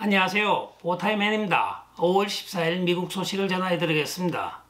안녕하세요. 오타이맨입니다. 5월 14일 미국 소식을 전해드리겠습니다.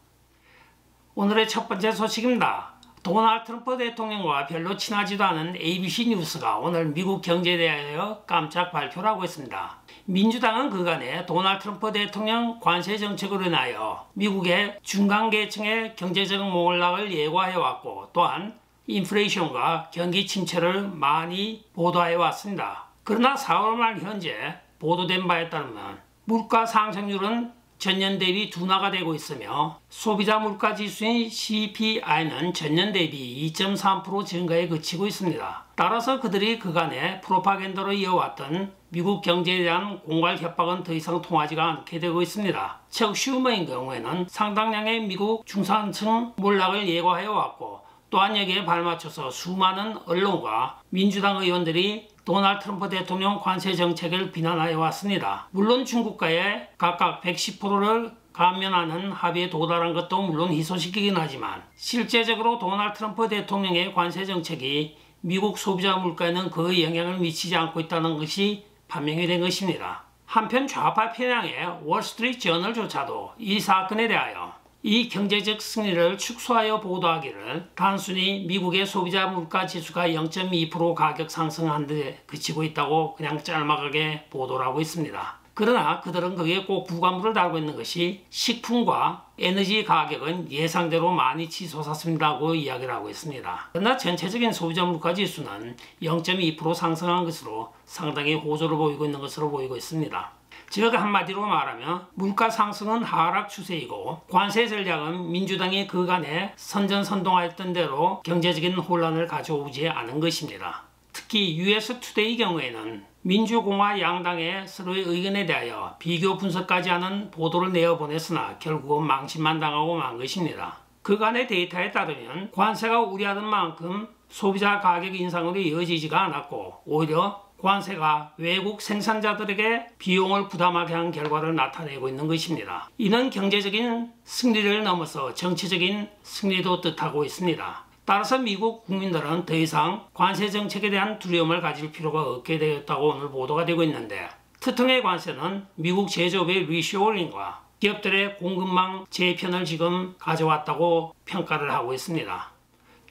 오늘의 첫 번째 소식입니다. 도널드 트럼프 대통령과 별로 친하지도 않은 ABC 뉴스가 오늘 미국 경제에 대하여 깜짝 발표를 하고 있습니다. 민주당은 그간에 도널드 트럼프 대통령 관세 정책으로 인하여 미국의 중간계층의 경제적 몰락을 예고하여 왔고, 또한 인플레이션과 경기 침체를 많이 보도하여 왔습니다. 그러나 4월 말 현재 보도된 바에 따르면 물가 상승률은 전년 대비 둔화가 되고 있으며 소비자 물가 지수인 CPI는 전년 대비 2.3% 증가에 그치고 있습니다. 따라서 그들이 그간에 프로파간다로 이어왔던 미국 경제에 대한 공갈 협박은 더 이상 통하지가 않게 되고 있습니다. 척 슈머의 경우에는 상당량의 미국 중산층 몰락을 예고하여 왔고, 또한 여기에 발맞춰서 수많은 언론과 민주당 의원들이 도널드 트럼프 대통령 관세 정책을 비난하여 왔습니다. 물론 중국과의 각각 110%를 감면하는 합의에 도달한 것도 물론 희소식이긴 하지만, 실제적으로 도널드 트럼프 대통령의 관세 정책이 미국 소비자 물가에는 거의 영향을 미치지 않고 있다는 것이 판명이 된 것입니다. 한편 좌파 편향의 월스트리트 저널조차도 이 사건에 대하여 이 경제적 승리를 축소하여 보도하기를 단순히 미국의 소비자 물가 지수가 0.2% 가격 상승한 데 그치고 있다고 그냥 짤막하게 보도를 하고 있습니다. 그러나 그들은 거기에 꼭 부가물을 달고 있는 것이 식품과 에너지 가격은 예상대로 많이 치솟았습니다고 이야기를 하고 있습니다. 그러나 전체적인 소비자 물가 지수는 0.2% 상승한 것으로 상당히 호조를 보이고 있는 것으로 보이고 있습니다. 즉 한마디로 말하면 물가 상승은 하락 추세이고, 관세 전략은 민주당이 그간에 선전선동하였던 대로 경제적인 혼란을 가져오지 않은 것입니다. 특히 US 투데이 경우에는 민주공화 양당의 서로의 의견에 대하여 비교 분석까지 하는 보도를 내어보냈으나 결국은 망신만 당하고 만 것입니다. 그간의 데이터에 따르면 관세가 우려하던 만큼 소비자 가격 인상으로 이어지지가 않았고, 오히려 관세가 외국 생산자들에게 비용을 부담하게 한 결과를 나타내고 있는 것입니다. 이는 경제적인 승리를 넘어서 정치적인 승리도 뜻하고 있습니다. 따라서 미국 국민들은 더 이상 관세 정책에 대한 두려움을 가질 필요가 없게 되었다고 오늘 보도가 되고 있는데, 특통의 관세는 미국 제조업의 리쇼어링과 기업들의 공급망 재편을 지금 가져왔다고 평가를 하고 있습니다.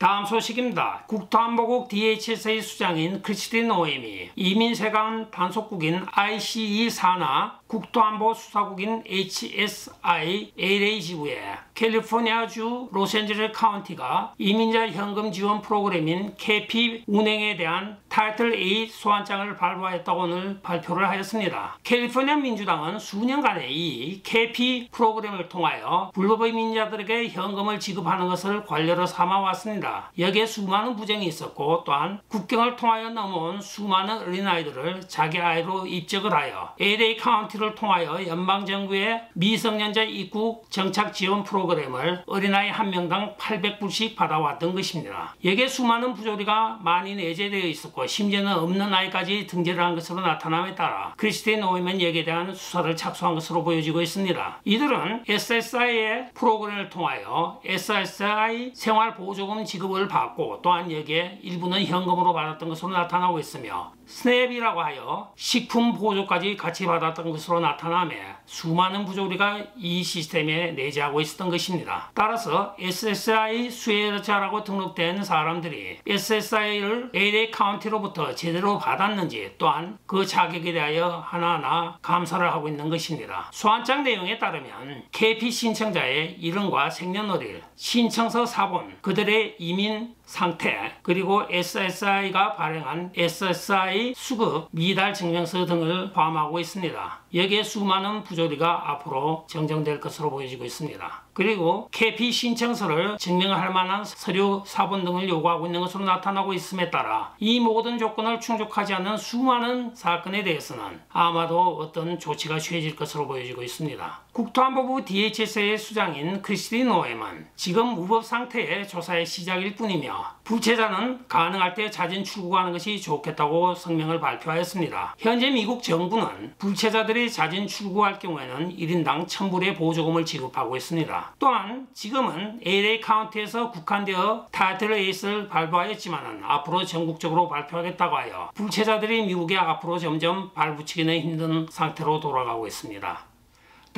다음 소식입니다. 국토안보국 DHS의 수장인 크리스틴 노엠이 이민세관 단속국인 ICE 산하 국토안보수사국인 HSI LA지구에 캘리포니아주 로스앤젤레스 카운티가 이민자 현금 지원 프로그램인 KP 운행에 대한 타이틀 A 소환장을 발부하였다고 오늘 발표를 하였습니다. 캘리포니아 민주당은 수년간의 이 KP 프로그램을 통하여 불법 이민자들에게 현금을 지급하는 것을 관례로 삼아왔습니다. 여기에 수많은 부정이 있었고, 또한 국경을 통하여 넘어온 수많은 어린아이들을 자기 아이로 입적을 하여 LA 카운티를 통하여 연방정부의 미성년자 입국 정착 지원 프로그램을 어린아이 한 명당 800불씩 받아왔던 것입니다. 여기에 수많은 부조리가 많이 내재되어 있었고, 심지어는 없는 아이까지 등재를 한 것으로 나타남에 따라 크리스틴 노이먼 여기에 대한 수사를 착수한 것으로 보여지고 있습니다. 이들은 SSI의 프로그램을 통하여 SSI 생활보조금 지급을 받고, 또한 여기에 일부는 현금으로 받았던 것으로 나타나고 있으며, 스냅이라고 하여 식품 보조까지 같이 받았던 것으로 나타나며 수많은 부조리가 이 시스템에 내재하고 있었던 것입니다. 따라서 SSI 수혜자라고 등록된 사람들이 SSI를 LA 카운티로부터 제대로 받았는지, 또한 그 자격에 대하여 하나하나 감사를 하고 있는 것입니다. 소환장 내용에 따르면 KP 신청자의 이름과 생년월일, 신청서 사본, 그들의 이민 상태, 그리고 SSI가 발행한 SSI 수급 미달 증명서 등을 포함하고 있습니다. 여기에 수많은 부조리가 앞으로 정정될 것으로 보여지고 있습니다. 그리고 KP 신청서를 증명할 만한 서류 사본 등을 요구하고 있는 것으로 나타나고 있음에 따라 이 모든 조건을 충족하지 않는 수많은 사건에 대해서는 아마도 어떤 조치가 취해질 것으로 보여지고 있습니다. 국토안보부 DHS의 수장인 크리스틴 노엠은 지금 무법 상태의 조사의 시작일 뿐이며 불체자는 가능할 때 자진 출국하는 것이 좋겠다고 성명을 발표하였습니다. 현재 미국 정부는 불체자들이 자진 출국할 경우에는 1인당 1000불의 보조금을 지급하고 있습니다. 또한 지금은 LA 카운티에서 국한되어 타이틀 에이스를 발부하였지만 앞으로 전국적으로 발표하겠다고 하여 불체자들이 미국에 앞으로 점점 발붙이기는 힘든 상태로 돌아가고 있습니다.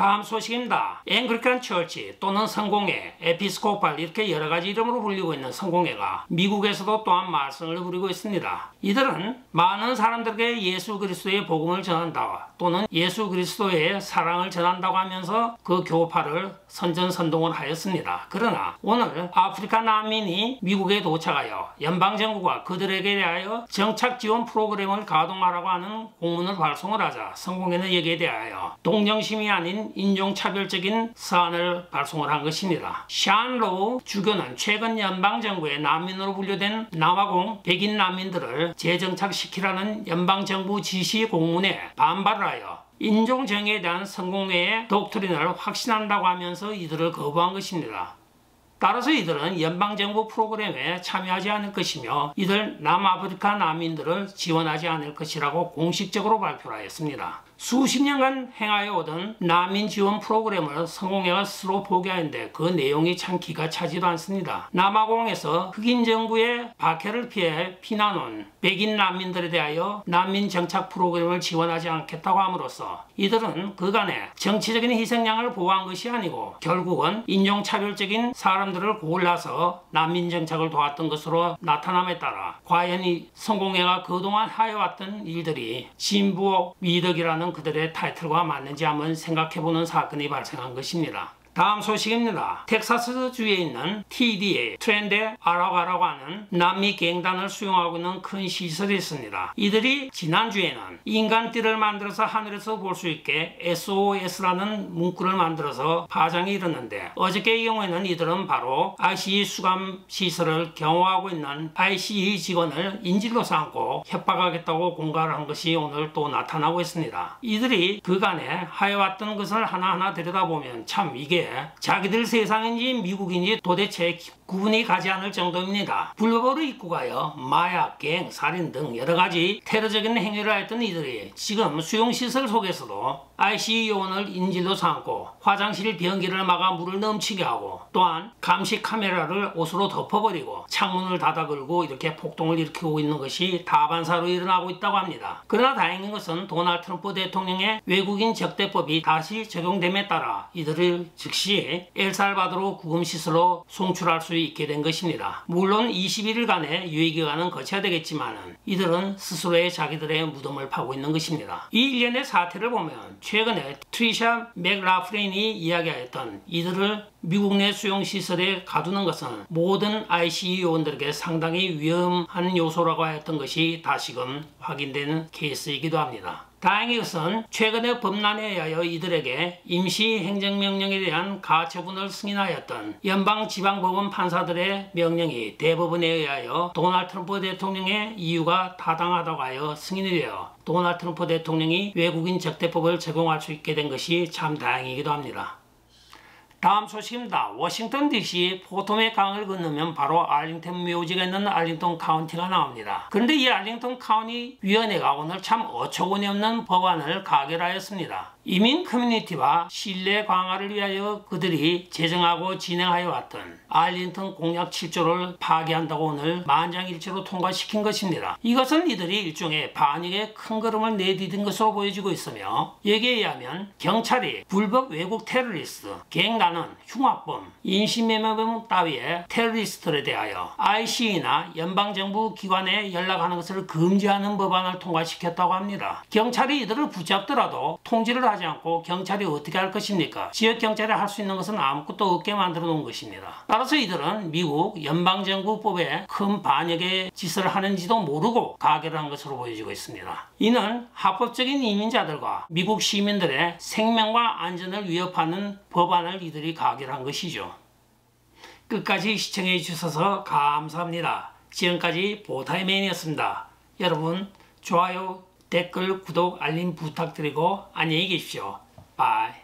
다음 소식입니다. 앵글리칸 처치 또는 성공회, 에피스코팔 이렇게 여러가지 이름으로 불리고 있는 성공회가 미국에서도 또한 말썽을 부리고 있습니다. 이들은 많은 사람들에게 예수 그리스도의 복음을 전한다 또는 예수 그리스도의 사랑을 전한다고 하면서 그 교파를 선전선동을 하였습니다. 그러나 오늘 아프리카 난민이 미국에 도착하여 연방정부가 그들에게 대하여 정착지원 프로그램을 가동하라고 하는 공문을 발송을 하자 성공회는 여기에 대하여 동정심이 아닌 인종차별적인 사안을 발송을 한 것입니다. 샤안 로우 주교는 최근 연방정부의 난민으로 분류된 남아공 백인 난민들을 재정착시키라는 연방정부 지시 공문에 반발을 하여 인종정의에 대한 성공회의 독트린을 확신한다고 하면서 이들을 거부한 것입니다. 따라서 이들은 연방정부 프로그램에 참여하지 않을 것이며 이들 남아프리카 난민들을 지원하지 않을 것이라고 공식적으로 발표하였습니다. 수십 년간 행하여 오던 난민 지원 프로그램을 성공회가 스스로 포기하는데 그 내용이 참 기가 차지도 않습니다. 남아공에서 흑인 정부의 박해를 피해 피난 온 백인 난민들에 대하여 난민 정착 프로그램을 지원하지 않겠다고 함으로써 이들은 그간의 정치적인 희생양을 보호한 것이 아니고 결국은 인종차별적인 사람들을 골라서 난민 정착을 도왔던 것으로 나타남에 따라 과연 이 성공회가 그동안 하여왔던 일들이 진보 미덕이라는 그들의 타이틀과 맞는지 한번 생각해보는 사건이 발생한 것입니다. 다음 소식입니다. 텍사스주에 있는 TDA 트렌드 아라가라고 하는 남미 갱단을 수용하고 있는 큰 시설이 있습니다. 이들이 지난주에는 인간띠를 만들어서 하늘에서 볼 수 있게 SOS라는 문구를 만들어서 파장이 일었는데 어저께의 경우에는 이들은 바로 ICE 수감 시설을 경호하고 있는 ICE 직원을 인질로 삼고 협박하겠다고 공갈을 한 것이 오늘 또 나타나고 있습니다. 이들이 그간에 하여왔던 것을 하나하나 들여다보면 참 이게 자기들 세상인지 미국인지 도대체 구분이 가지 않을 정도입니다. 불법으로 입고 가요 마약, 갱, 살인 등 여러가지 테러적인 행위를 했던 이들이 지금 수용시설 속에서도 ICU 요원을 인질로 삼고 화장실 변기를 막아 물을 넘치게 하고 또한 감시 카메라를 옷으로 덮어버리고 창문을 닫아 걸고 이렇게 폭동을 일으키고 있는 것이 다반사로 일어나고 있다고 합니다. 그러나 다행인 것은 도널드 트럼프 대통령의 외국인 적대법이 다시 적용됨에 따라 이들을 즉시 엘살바도르 구금시설로 송출할 수 있게 된 것입니다. 물론 21일간의 유예기간은 거쳐야 되겠지만 이들은 스스로의 자기들의 무덤을 파고 있는 것입니다. 이 일련의 사태를 보면 최근에 트리샤 맥라프린이 이야기하였던 이들을 미국 내 수용시설에 가두는 것은 모든 ICU 요원들에게 상당히 위험한 요소라고 하였던 것이 다시금 확인되는 케이스이기도 합니다. 다행히 것은 최근에 법난에 의하여 이들에게 임시행정명령에 대한 가처분을 승인하였던 연방지방법원 판사들의 명령이 대법원에 의하여 도널드 트럼프 대통령의 이유가 타당하다고 하여 승인이 되어 도널드 트럼프 대통령이 외국인 적대법을 적용할 수 있게 된 것이 참 다행이기도 합니다. 다음 소식입니다. 워싱턴 DC 포토맥 강을 건너면 바로 알링턴 묘지가 있는 알링턴 카운티가 나옵니다. 그런데 이 알링턴 카운티 위원회가 오늘 참 어처구니 없는 법안을 가결하였습니다. 이민 커뮤니티와 신뢰 강화를 위하여 그들이 제정하고 진행하여 왔던 알링턴 공약 7조를 파기한다고 오늘 만장일치로 통과시킨 것입니다. 이것은 이들이 일종의 반역의 큰 걸음을 내디딘 것으로 보여지고 있으며 여기에 의하면 경찰이 불법 외국 테러리스트, 갱단은 흉악범, 인신매매범 따위의 테러리스트에 대하여 ICE나 연방정부 기관에 연락하는 것을 금지하는 법안을 통과시켰다고 합니다. 경찰이 이들을 붙잡더라도 통지를 하지 않고 경찰이 어떻게 할 것입니까? 지역경찰이 할 수 있는 것은 아무것도 없게 만들어 놓은 것입니다. 따라서 이들은 미국 연방정부법에 큰 반역의 짓을 하는지도 모르고 가결한 것으로 보여지고 있습니다. 이는 합법적인 이민자들과 미국 시민들의 생명과 안전을 위협하는 법안을 이들이 가결한 것이죠. 끝까지 시청해 주셔서 감사합니다. 지금까지 보타이맨이었습니다. 여러분 좋아요, 댓글, 구독, 알림 부탁드리고 안녕히 계십시오. 바이.